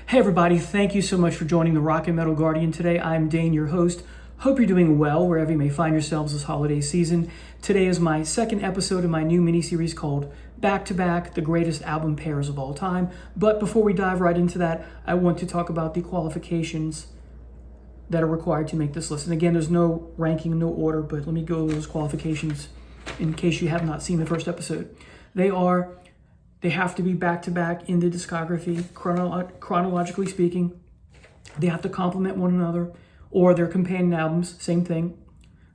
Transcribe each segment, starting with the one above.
Hey everybody, thank you so much for joining the Rock and Metal Guardian today. I'm Dane, your host. Hope you're doing well wherever you may find yourselves this holiday season. Today is my second episode of my new mini-series called Back to Back, the greatest album pairs of all time. But before we dive right into that, I want to talk about the qualifications that are required to make this list. And again, there's no ranking, no order, but let me go over those qualifications in case you have not seen the first episode. They have to be back-to-back in the discography, chronologically speaking. They have to complement one another, or their companion albums, same thing.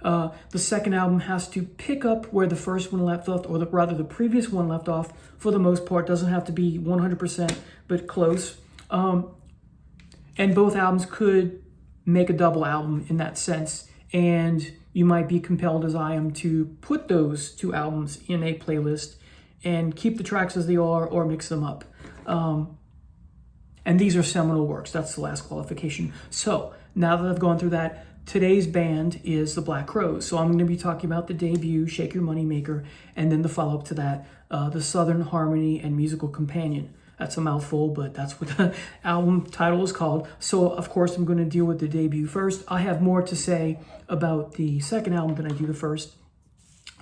The second album has to pick up where the first one left off, or rather the previous one left off, for the most part. Doesn't have to be 100%, but close. And both albums could make a double album in that sense, and you might be compelled, as I am, to put those two albums in a playlist and keep the tracks as they are or mix them up. And these are seminal works. That's the last qualification. So now that I've gone through that, today's band is the Black Crowes. So I'm going to be talking about the debut, Shake Your Money Maker, and then the follow-up to that, the Southern Harmony and Musical Companion. That's a mouthful, but that's what the album title is called. So, of course, I'm going to deal with the debut first. I have more to say about the second album than I do the first.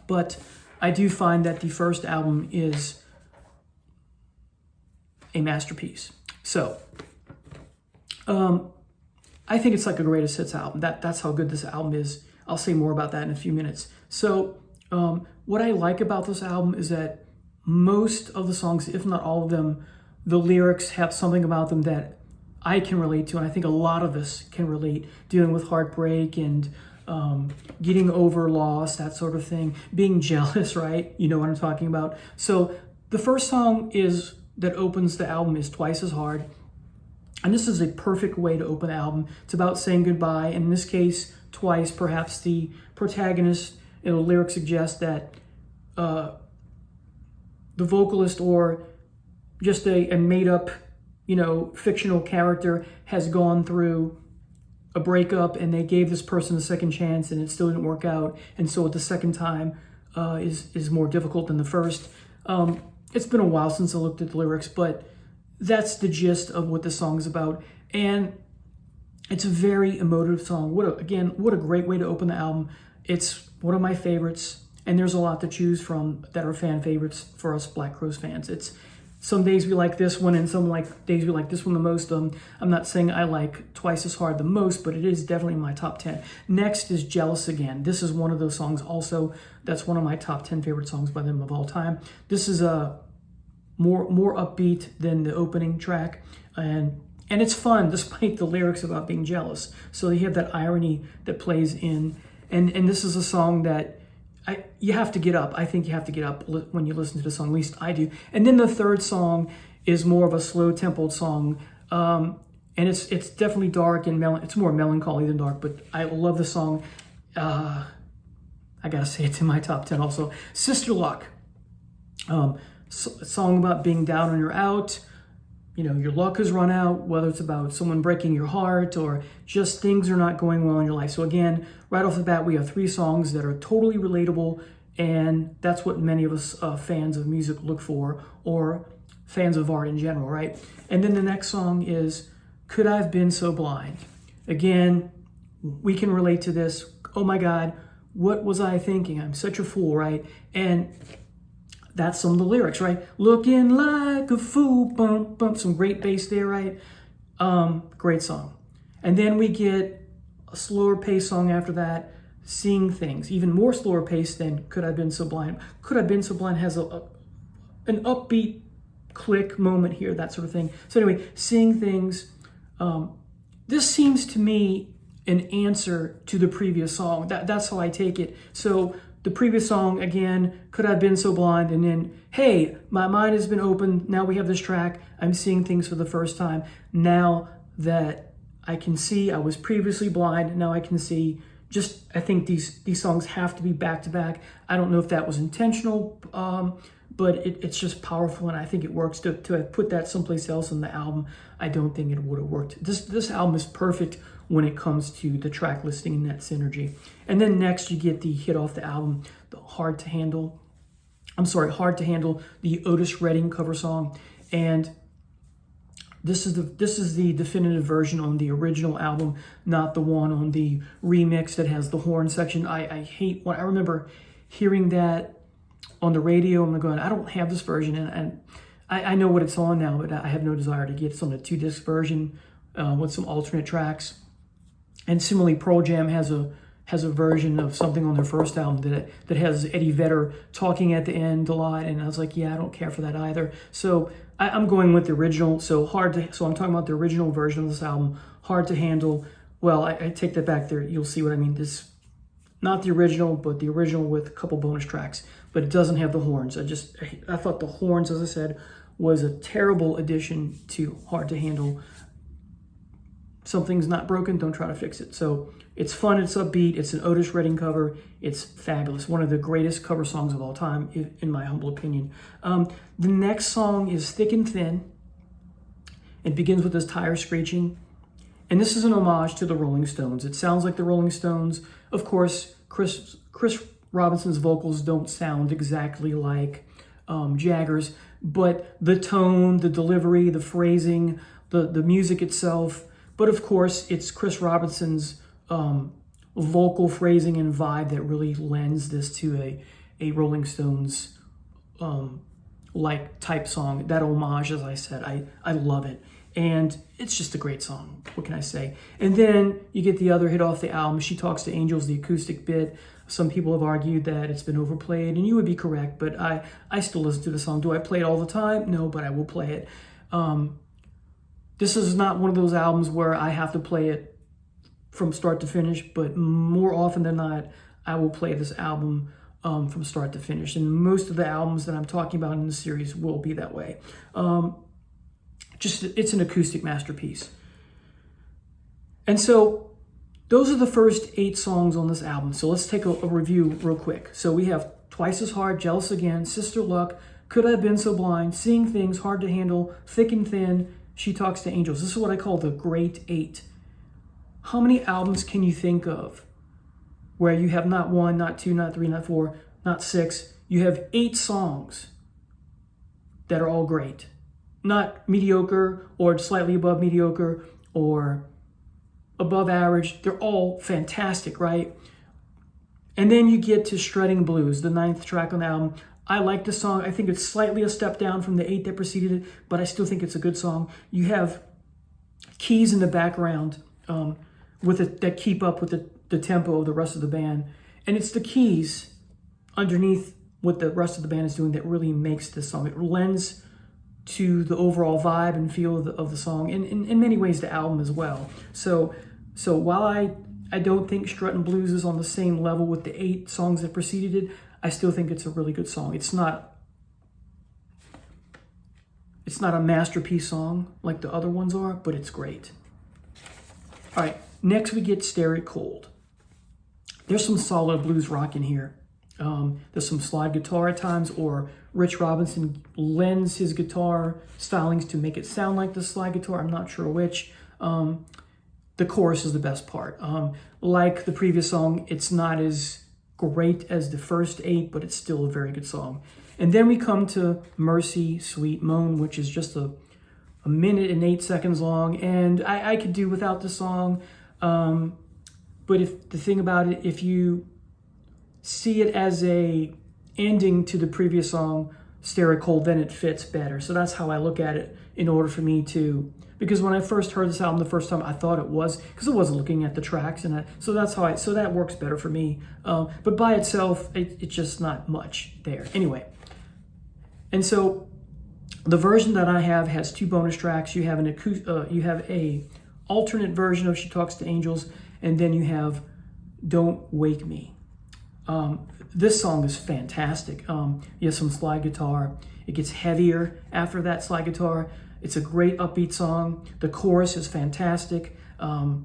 But I do find that the first album is a masterpiece. So, I think it's like a greatest hits album. That's how good this album is. I'll say more about that in a few minutes. So, what I like about this album is that most of the songs, if not all of them, the lyrics have something about them that I can relate to, and I think a lot of us can relate, dealing with heartbreak and getting over loss, that sort of thing, being jealous, right? You know what I'm talking about. So the first song that opens the album is Twice as Hard. And this is a perfect way to open the album. It's about saying goodbye. And in this case, twice, perhaps the protagonist, the lyric suggests that the vocalist or just a made up, fictional character has gone through a breakup and they gave this person a second chance and it still didn't work out. And so the second time is more difficult than the first. It's been a while since I looked at the lyrics, but that's the gist of what this song is about. And it's a very emotive song. What a great way to open the album. It's one of my favorites, and there's a lot to choose from that are fan favorites for us Black Crowes fans. It's some days we like this one, and some days we like this one the most. I'm not saying I like Twice as Hard the most, but it is definitely in my top 10. Next is Jealous Again. This is one of those songs also. That's one of my top 10 favorite songs by them of all time. This is a more upbeat than the opening track, and it's fun despite the lyrics about being jealous. So you have that irony that plays in, and this is a song that you have to get up. I think you have to get up when you listen to the song, at least I do. And then the third song is more of a slow-tempoed song, and it's definitely dark and it's more melancholy than dark, but I love the song. I gotta say it's in my top 10 also. Sister Luck, a song about being down and you're out. Your luck has run out, whether it's about someone breaking your heart or just things are not going well in your life. So again, right off the bat, we have three songs that are totally relatable, and that's what many of us fans of music look for, or fans of art in general, right? And then the next song is Could I Have Been So Blind? Again, we can relate to this. Oh my God, what was I thinking? I'm such a fool, right? And that's some of the lyrics, right? Looking like a fool, bump, bump. Some great bass there, right? Great song. And then we get a slower pace song after that, Seeing Things. Even more slower pace than Could I Have Been So Blind. Could I Have Been So Blind has an upbeat click moment here, that sort of thing. So anyway, Seeing Things. This seems to me an answer to the previous song. That's how I take it. So the previous song, again, Could I Have Been So Blind? And then, hey, my mind has been opened. Now we have this track. I'm seeing things for the first time. Now that I can see, I was previously blind. Now I can see. I think these songs have to be back to back. I don't know if that was intentional, but it's just powerful, and I think it works. To have put that someplace else in the album, I don't think it would have worked. This album is perfect when it comes to the track listing and that synergy. And then next you get the hit off the album, the Hard to Handle, the Otis Redding cover song. And This is the definitive version on the original album, not the one on the remix that has the horn section. I hate when I remember hearing that on the radio. I'm going, I don't have this version, and I know what it's on now, but I have no desire to get it on a 2-disc version with some alternate tracks. And similarly, Pearl Jam has a version of something on their first album that has Eddie Vedder talking at the end a lot, and I was like, yeah, I don't care for that either. So I'm going with the original. So I'm talking about the original version of this album, Hard to Handle. Well, I take that back there. You'll see what I mean. This, not the original, but the original with a couple bonus tracks, but it doesn't have the horns. I thought the horns, as I said, was a terrible addition to Hard to Handle. Something's not broken, don't try to fix it. So it's fun, it's upbeat, it's an Otis Redding cover, it's fabulous. One of the greatest cover songs of all time, in my humble opinion. The next song is Thick and Thin. It begins with this tire screeching. And this is an homage to the Rolling Stones. It sounds like the Rolling Stones. Of course, Chris Robinson's vocals don't sound exactly like Jagger's, but the tone, the delivery, the phrasing, the music itself. But of course, it's Chris Robinson's vocal phrasing and vibe that really lends this to a Rolling Stones like type song. That homage, as I said, I love it. And it's just a great song. What can I say? And then you get the other hit off the album, She Talks to Angels, the acoustic bit. Some people have argued that it's been overplayed, and you would be correct, but I still listen to the song. Do I play it all the time? No, but I will play it. This is not one of those albums where I have to play it from start to finish, but more often than not, I will play this album from start to finish. And most of the albums that I'm talking about in the series will be that way. It's an acoustic masterpiece. And so those are the first 8 songs on this album. So let's take a review real quick. So we have Twice as Hard, Jealous Again, Sister Luck, Could I Have Been So Blind, Seeing Things, Hard to Handle, Thick and Thin, She Talks to Angels. This is what I call the Great 8. How many albums can you think of where you have not 1, not 2, not 3, not 4, not 6? You have 8 songs that are all great. Not mediocre or slightly above mediocre or above average. They're all fantastic, right? And then you get to Strutting Blues, the 9th track on the album. I like the song. I think it's slightly a step down from the 8 that preceded it, but I still think it's a good song. You have keys in the background that keep up with the tempo of the rest of the band. And it's the keys underneath what the rest of the band is doing that really makes this song. It lends to the overall vibe and feel of the song, and in many ways the album as well. So while I don't think Struttin' Blues is on the same level with the 8 songs that preceded it, I still think it's a really good song. It's not a masterpiece song like the other ones are, but it's great. All right, next we get Stare It Cold. There's some solid blues rock in here. There's some slide guitar at times, or Rich Robinson lends his guitar stylings to make it sound like the slide guitar. I'm not sure which. The chorus is the best part. Like the previous song, it's not as great as the first 8, but it's still a very good song. And then we come to Mercy, Sweet Moan, which is just a minute and 8 seconds long. And I could do without the song. But if the thing about it, if you see it as a ending to the previous song, Stare It Cold, then it fits better. So that's how I look at it in order for me to, because when I first heard this album the first time, I thought it was, because I wasn't looking at the tracks, and so that works better for me. But by itself, it's just not much there. Anyway, and so the version that I have has 2 bonus tracks. You have a alternate version of She Talks to Angels, and then you have Don't Wake Me. This song is fantastic. You have some slide guitar. It gets heavier after that slide guitar. It's a great upbeat song. The chorus is fantastic. I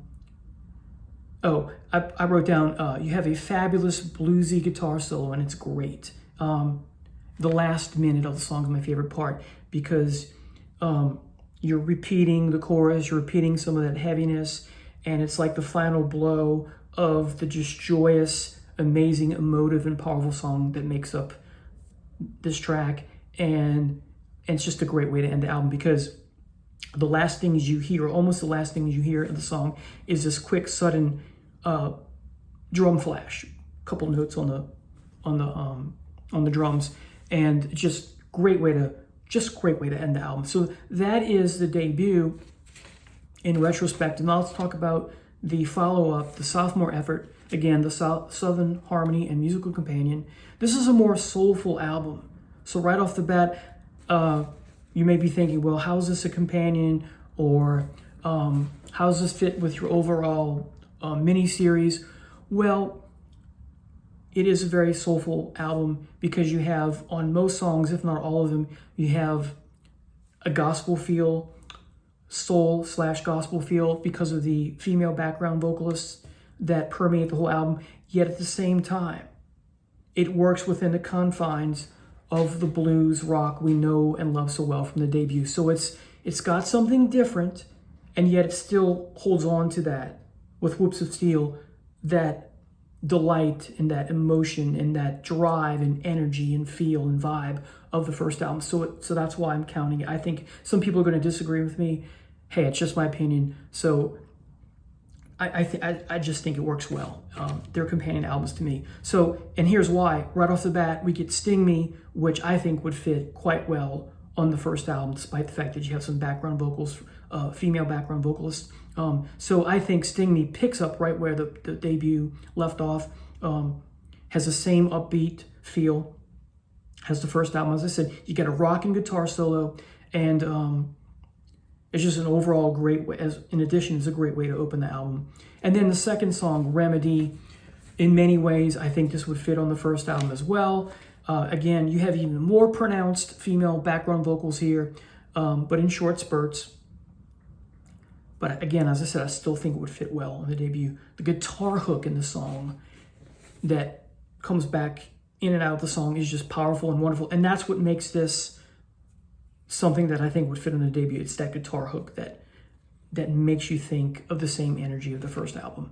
wrote down, you have a fabulous bluesy guitar solo, and it's great. The last minute of the song is my favorite part, because you're repeating the chorus, you're repeating some of that heaviness, and it's like the final blow of the just joyous, amazing, emotive, and powerful song that makes up this track. And it's just a great way to end the album, because the last things you hear, almost the last things you hear in the song, is this quick, sudden drum flash, a couple notes on the drums, and just great way to end the album. So that is the debut in retrospect. And now let's talk about the follow-up, the sophomore effort. Again, the Southern Harmony and Musical Companion. This is a more soulful album. So right off the bat, you may be thinking, well, how's this a companion? Or how does this fit with your overall mini-series? Well, it is a very soulful album because you have, on most songs, if not all of them, you have a gospel feel, soul/gospel feel because of the female background vocalists that permeate the whole album. Yet at the same time, it works within the confines of the blues rock we know and love so well from the debut. So it's got something different, and yet it still holds on to that with Whoops of Steel, that delight and that emotion and that drive and energy and feel and vibe of the first album. So that's why I'm counting it. I think some people are going to disagree with me. Hey, it's just my opinion. So I just think it works well. They're companion albums to me. So, and here's why. Right off the bat, we get Sting Me, which I think would fit quite well on the first album, despite the fact that you have some background vocals, female background vocalists. So I think Sting Me picks up right where the debut left off, has the same upbeat feel as the first album. As I said, you get a rock and guitar solo, and it's just an overall great way. In addition, it's a great way to open the album. And then the second song, Remedy, in many ways, I think this would fit on the first album as well. Again, you have even more pronounced female background vocals here, but in short spurts. But again, as I said, I still think it would fit well on the debut. The guitar hook in the song that comes back in and out of the song is just powerful and wonderful. And that's what makes this something that I think would fit on the debut. It's that guitar hook that makes you think of the same energy of the first album.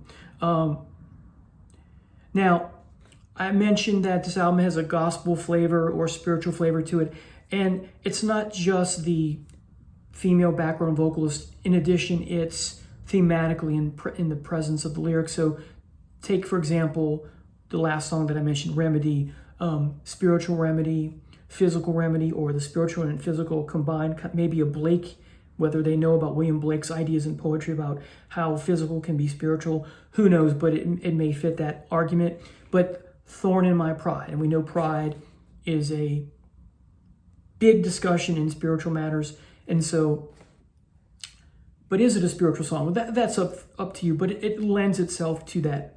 Now, I mentioned that this album has a gospel flavor or spiritual flavor to it. And it's not just the female background vocalist. In addition, it's thematically in the presence of the lyrics. So take, for example, the last song that I mentioned, Remedy, spiritual remedy, physical remedy, or the spiritual and physical combined, maybe a Blake, whether they know about William Blake's ideas in poetry about how physical can be spiritual, who knows, but it may fit that argument. But Thorn in My Pride, and we know pride is a big discussion in spiritual matters, and so, but is it a spiritual song? Well, that's up to you, but it lends itself to that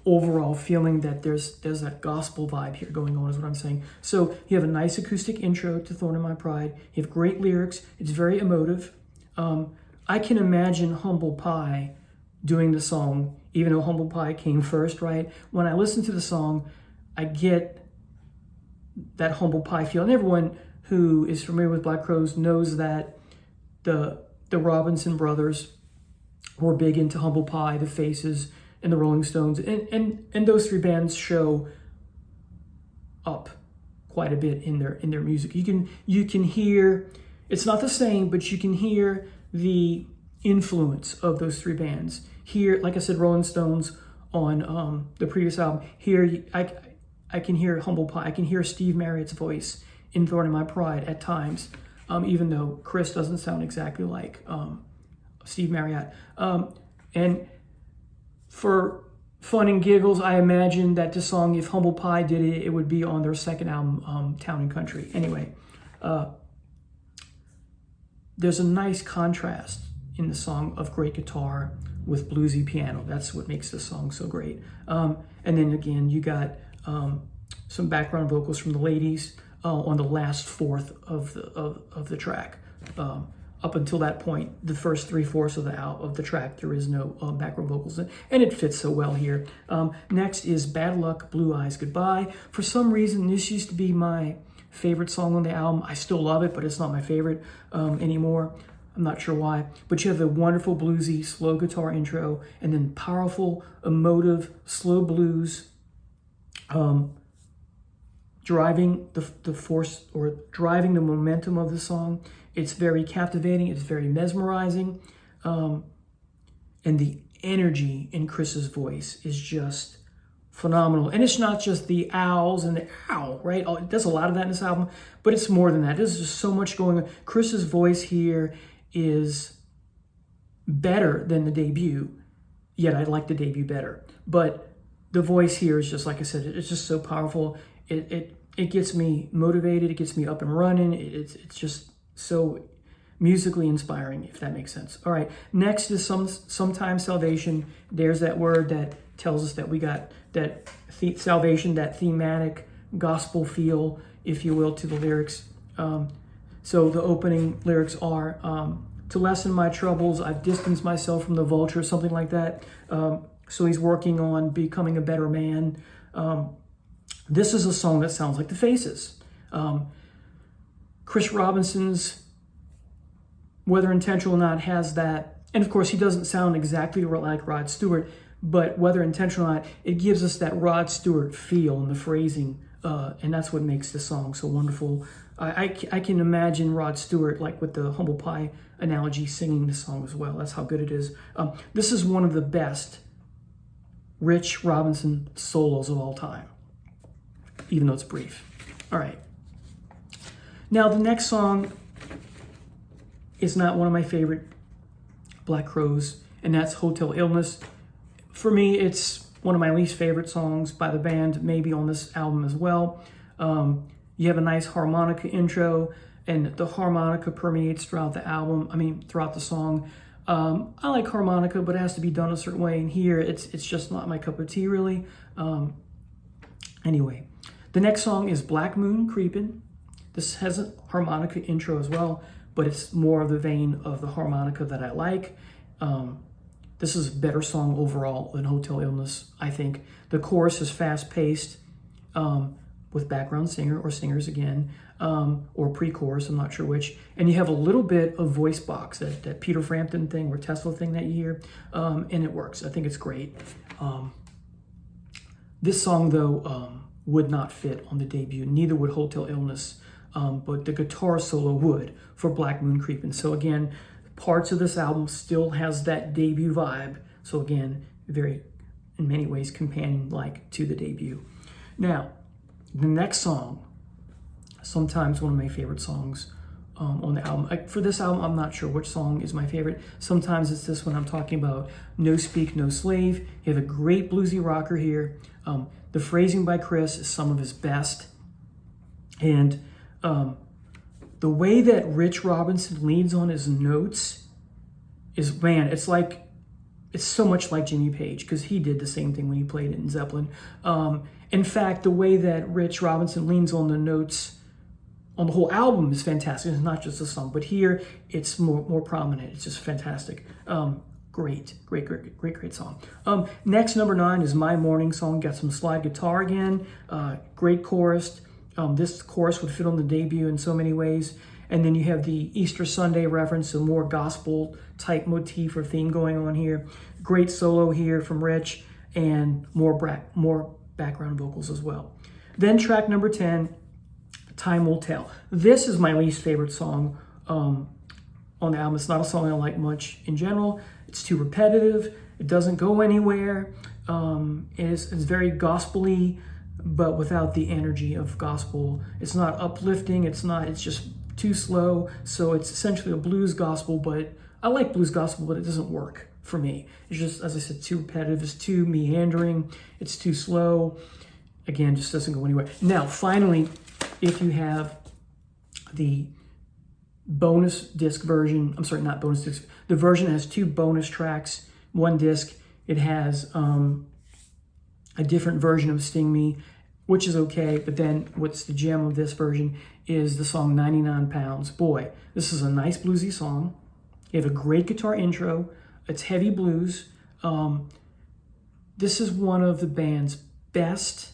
overall feeling that there's that gospel vibe here going on, is what I'm saying. So you have a nice acoustic intro to Thorn in My Pride. You have great lyrics. It's very emotive. I can imagine Humble Pie doing the song, even though Humble Pie came first, right? When I listen to the song, I get that Humble Pie feel. And everyone who is familiar with Black Crowes knows that the Robinson brothers were big into Humble Pie, the Faces, and the Rolling Stones, and those three bands show up quite a bit in their music. You can hear, it's not the same, but you can hear the influence of those three bands. Here, like I said, Rolling Stones on the previous album. Here, I can hear Humble Pie. I can hear Steve Marriott's voice in Thorn in My Pride at times, even though Chris doesn't sound exactly like Steve Marriott. And for fun and giggles, I imagine that this song, if Humble Pie did it, it would be on their second album, Town and Country. Anyway, there's a nice contrast in the song of great guitar with bluesy piano. That's what makes this song so great. And then again, you got some background vocals from the ladies on the last fourth of the track. Up until that point, the first 3/4 of the track, there is no background vocals, and it fits so well here. Next is Bad Luck, Blue Eyes Goodbye. For some reason, this used to be my favorite song on the album. I still love it, but it's not my favorite anymore. I'm not sure why. But you have the wonderful bluesy, slow guitar intro, and then powerful, emotive, slow blues driving the force or driving the momentum of the song. It's very captivating. It's very mesmerizing. And the energy in Chris's voice is just phenomenal. And it's not just the owls and the ow, right? There's a lot of that in this album, but it's more than that. There's just so much going on. Chris's voice here is better than the debut, yet I like the debut better. But the voice here is just, like I said, it's just so powerful. It gets me motivated. It gets me up and running. It's just so musically inspiring, if that makes sense. All right, next is Sometimes Salvation. There's that word that tells us that we got that salvation, that thematic gospel feel, if you will, to the lyrics. So the opening lyrics are, to lessen my troubles, I've distanced myself from the vulture, something like that. So he's working on becoming a better man. This is a song that sounds like The Faces. Chris Robinson's, whether intentional or not, has that. And of course, he doesn't sound exactly like Rod Stewart, but whether intentional or not, it gives us that Rod Stewart feel in the phrasing. And that's what makes the song so wonderful. I can imagine Rod Stewart, like with the humble pie analogy, singing the song as well. That's how good it is. This is one of the best Rich Robinson solos of all time, even though it's brief. All right. Now, the next song is not one of my favorite Black Crowes, and that's Hotel Illness. For me, it's one of my least favorite songs by the band, maybe on this album as well. You have a nice harmonica intro, and the harmonica permeates throughout the album, throughout the song. I like harmonica, but it has to be done a certain way, and here it's just not my cup of tea, really. Anyway, the next song is Black Moon Creepin'. This has a harmonica intro as well, but it's more of the vein of the harmonica that I like. This is a better song overall than Hotel Illness, I think. The chorus is fast-paced with background singer or singers again, or pre-chorus, I'm not sure which. And you have a little bit of voice box, that Peter Frampton thing or Tesla thing that you hear, and it works. I think it's great. This song, though, would not fit on the debut. Neither would Hotel Illness, but the guitar solo would for Black Moon Creepin'. So again, parts of this album still has that debut vibe. So again, very, in many ways, companion-like to the debut. Now, the next song, sometimes one of my favorite songs on the album. For this album, I'm not sure which song is my favorite. Sometimes it's this one I'm talking about, No Speak, No Slave. You have a great bluesy rocker here. The phrasing by Chris is some of his best. And the way that Rich Robinson leads on his notes is, man, it's so much like Jimmy Page, because he did the same thing when he played it in Zeppelin. In fact, the way that Rich Robinson leans on the notes on the whole album is fantastic. It's not just a song, but here it's more prominent. It's just fantastic. Great song. Next, number 9 is My Morning Song. Got some slide guitar again. Great chorus. This chorus would fit on the debut in so many ways. And then you have the Easter Sunday reference, a more gospel type motif or theme going on here. Great solo here from Rich, and more background vocals as well. Then track number 10, Time Will Tell. This is my least favorite song on the album. It's not a song I like much in general. It's too repetitive. It doesn't go anywhere. It's very gospel-y, but without the energy of gospel. It's not uplifting. It's just too slow. So it's essentially a blues gospel, but I like blues gospel, but it doesn't work for me. It's just, as I said, too repetitive. It's too meandering. It's too slow. Again, just doesn't go anywhere. Now, finally, if you have the bonus disc version, I'm sorry, not bonus disc, the version has 2 bonus tracks, 1 disc. It has a different version of Sting Me, which is okay, but then what's the gem of this version is the song 99 Pounds. Boy, this is a nice bluesy song. You have a great guitar intro. It's heavy blues. This is one of the band's best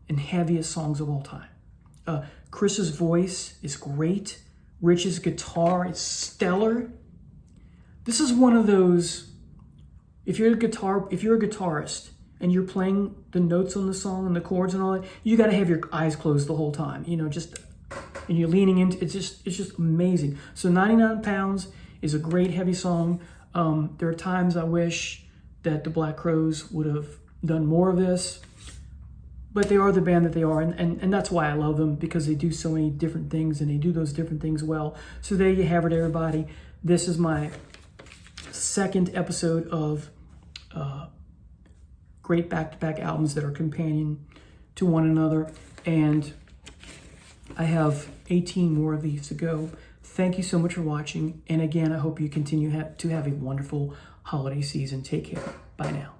and heaviest songs of all time. Chris's voice is great. Rich's guitar is stellar. This is one of those, if you're a guitarist and you're playing the notes on the song and the chords and all that, you got to have your eyes closed the whole time, you know, just, and you're leaning into, it's just amazing. So 99 Pounds is a great heavy song. There are times I wish that the Black Crowes would have done more of this, but they are the band that they are, and that's why I love them, because they do so many different things, and they do those different things well. So there you have it, everybody. This is my second episode of great back-to-back albums that are companion to one another, and I have 18 more of these to go. Thank you so much for watching, and again, I hope you continue to have a wonderful holiday season. Take care. Bye now.